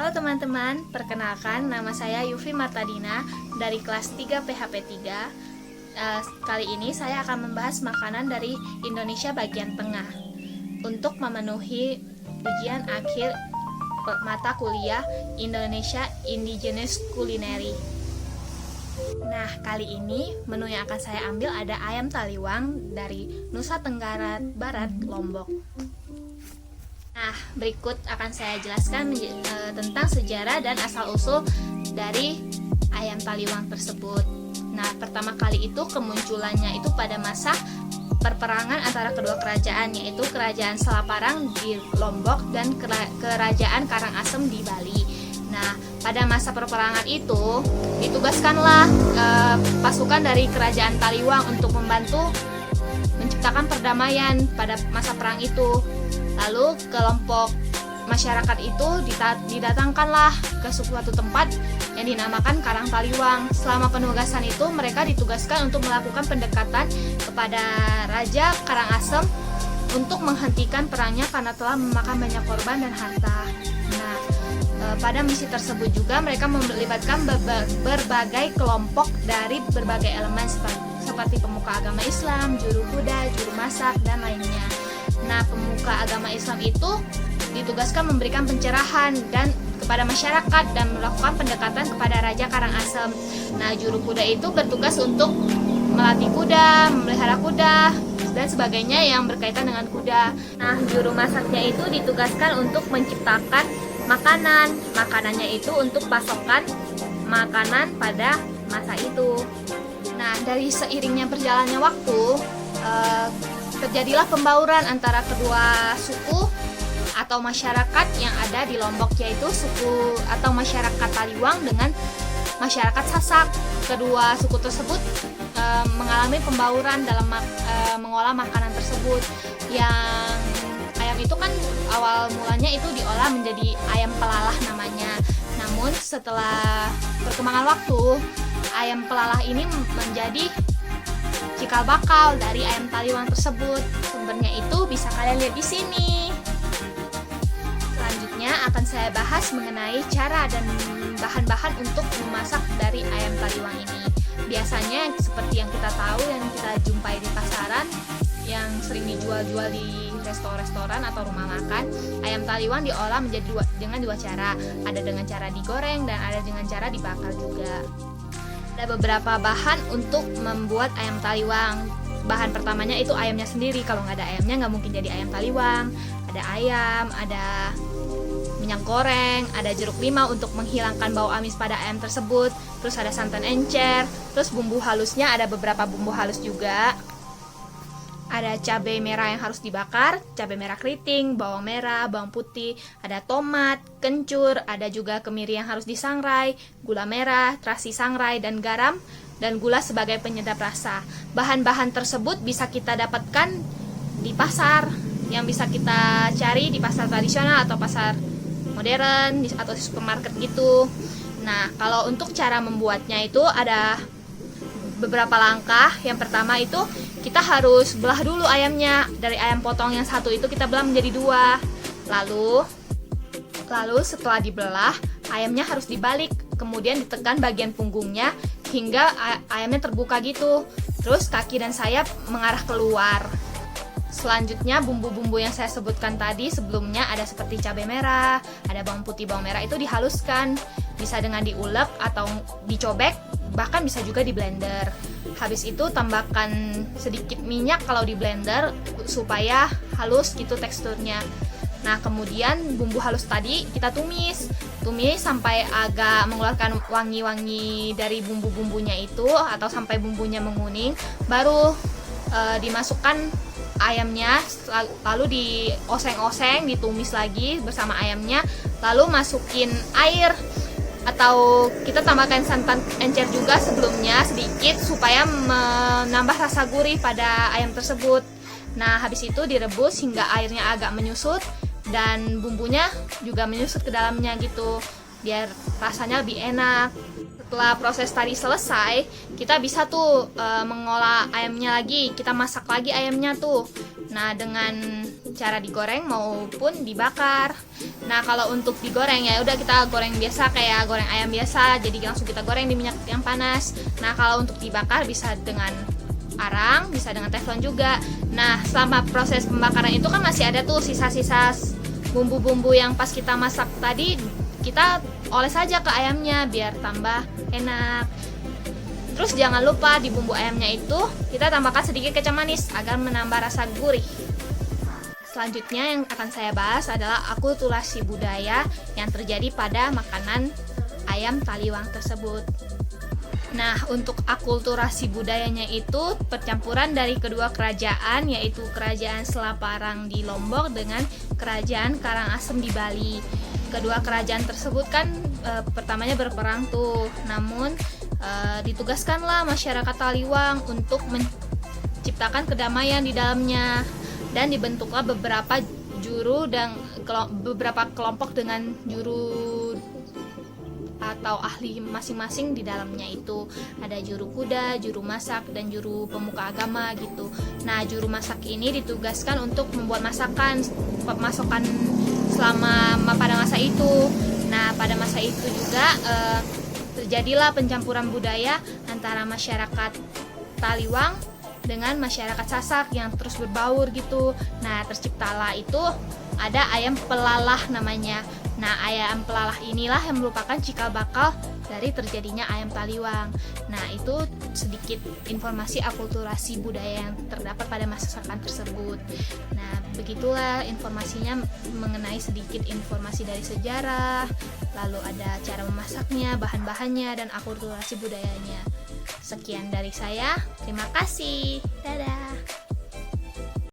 Halo teman-teman, perkenalkan nama saya Yufi Martadina dari kelas 3 PHP 3. Kali ini saya akan membahas makanan dari Indonesia bagian tengah untuk memenuhi ujian akhir mata kuliah Indonesia Indigenous Culinary. Nah, kali ini menu yang akan saya ambil ada ayam taliwang dari Nusa Tenggara Barat, Lombok. Nah, berikut akan saya jelaskan tentang sejarah dan asal-usul dari ayam taliwang tersebut. Nah, pertama kali itu kemunculannya itu pada masa perperangan antara kedua kerajaan, yaitu Kerajaan Selaparang di Lombok dan Kerajaan Karangasem di Bali. Nah, pada masa perperangan itu ditugaskanlah pasukan dari Kerajaan Taliwang untuk membantu menciptakan perdamaian pada masa perang itu. Lalu kelompok masyarakat itu didatangkanlah ke suatu tempat yang dinamakan Karang Taliwang. Selama penugasan itu mereka ditugaskan untuk melakukan pendekatan kepada Raja Karangasem untuk menghentikan perangnya karena telah memakan banyak korban dan harta. Nah, pada misi tersebut juga mereka melibatkan berbagai kelompok dari berbagai elemen seperti pemuka agama Islam, juru kuda, juru masak, dan lainnya. Nah, pemuka agama Islam itu ditugaskan memberikan pencerahan dan kepada masyarakat dan melakukan pendekatan kepada Raja Karangasem. Nah, juru kuda itu bertugas untuk melatih kuda, memelihara kuda, dan sebagainya yang berkaitan dengan kuda. Nah, juru masaknya itu ditugaskan untuk menciptakan makanan. Makanannya itu untuk pasokan makanan pada masa itu. Nah, dari seiringnya berjalannya waktu, terjadilah pembauran antara kedua suku atau masyarakat yang ada di Lombok, yaitu suku atau masyarakat Taliwang dengan masyarakat Sasak. Kedua suku tersebut mengalami pembauran dalam mengolah makanan tersebut. Yang ayam itu kan awal mulanya itu diolah menjadi ayam pelalah namanya. Namun setelah perkembangan waktu, ayam pelalah ini menjadi cikal bakal dari ayam taliwang tersebut. Sumbernya itu bisa kalian lihat di sini. Selanjutnya akan saya bahas mengenai cara dan bahan-bahan untuk memasak dari ayam taliwang ini. Biasanya seperti yang kita tahu, yang kita jumpai di pasaran, yang sering dijual-jual di restoran atau rumah makan, ayam taliwang diolah menjadi dengan dua cara. Ada dengan cara digoreng dan ada dengan cara dibakar juga. Ada beberapa bahan untuk membuat ayam taliwang. Bahan pertamanya itu ayamnya sendiri. Kalau nggak ada ayamnya nggak mungkin jadi ayam taliwang. Ada ayam, ada minyak goreng, ada jeruk limau untuk menghilangkan bau amis pada ayam tersebut. Terus ada santan encer. Terus bumbu halusnya ada beberapa bumbu halus juga. Ada cabai merah yang harus dibakar, cabai merah keriting, bawang merah, bawang putih, ada tomat, kencur, ada juga kemiri yang harus disangrai, gula merah, terasi sangrai, dan garam, dan gula sebagai penyedap rasa. Bahan-bahan tersebut bisa kita dapatkan di pasar, yang bisa kita cari di pasar tradisional atau pasar modern, atau di supermarket gitu. Nah, kalau untuk cara membuatnya itu ada beberapa langkah. Yang pertama itu kita harus belah dulu ayamnya. Dari ayam potong yang satu itu kita belah menjadi dua. Lalu setelah dibelah, ayamnya harus dibalik, kemudian ditekan bagian punggungnya hingga ayamnya terbuka gitu. Terus kaki dan sayap mengarah keluar. Selanjutnya bumbu-bumbu yang saya sebutkan tadi sebelumnya ada seperti cabai merah, ada bawang putih, bawang merah itu dihaluskan. Bisa dengan diulek atau dicobek, bahkan bisa juga di blender. Habis itu tambahkan sedikit minyak kalau di blender supaya halus gitu teksturnya. Nah, kemudian bumbu halus tadi kita tumis sampai agak mengeluarkan wangi-wangi dari bumbu-bumbunya itu, atau sampai bumbunya menguning. Baru dimasukkan ayamnya, lalu dioseng-oseng, ditumis lagi bersama ayamnya, lalu masukin air. Atau kita tambahkan santan encer juga sebelumnya sedikit supaya menambah rasa gurih pada ayam tersebut. Nah, habis itu direbus hingga airnya agak menyusut dan bumbunya juga menyusut ke dalamnya gitu, biar rasanya lebih enak. Setelah proses tadi selesai, kita bisa tuh mengolah ayamnya lagi, kita masak lagi ayamnya tuh. Nah, dengan cara digoreng maupun dibakar. Nah, kalau untuk digoreng ya udah kita goreng biasa kayak goreng ayam biasa, jadi langsung kita goreng di minyak yang panas. Nah, kalau untuk dibakar bisa dengan arang, bisa dengan teflon juga. Nah, selama proses pembakaran itu kan masih ada tuh sisa-sisa bumbu-bumbu yang pas kita masak tadi, kita oles saja ke ayamnya biar tambah enak. Terus jangan lupa di bumbu ayamnya itu kita tambahkan sedikit kecap manis agar menambah rasa gurih. Selanjutnya yang akan saya bahas adalah akulturasi budaya yang terjadi pada makanan ayam taliwang tersebut. Nah, untuk akulturasi budayanya itu percampuran dari kedua kerajaan, yaitu Kerajaan Selaparang di Lombok dengan Kerajaan Karangasem di Bali. Kedua kerajaan tersebut kan pertamanya berperang tuh, namun ditugaskanlah masyarakat Taliwang untuk menciptakan kedamaian di dalamnya, dan dibentuklah beberapa juru dan beberapa kelompok dengan juru atau ahli masing-masing di dalamnya. Itu ada juru kuda, juru masak, dan juru pemuka agama gitu. Nah, juru masak ini ditugaskan untuk membuat masakan selama pada masa itu. Nah, pada masa itu juga terjadilah pencampuran budaya antara masyarakat Taliwang dengan masyarakat Sasak yang terus berbaur gitu. Nah, terciptalah itu ada ayam pelalah namanya. Nah, ayam pelalah inilah yang merupakan cikal bakal dari terjadinya ayam taliwang. Nah, itu sedikit informasi akulturasi budaya yang terdapat pada masakan tersebut. Nah, begitulah informasinya mengenai sedikit informasi dari sejarah, lalu ada cara memasaknya, bahan-bahannya, dan akulturasi budayanya. Sekian dari saya, terima kasih. Dadah.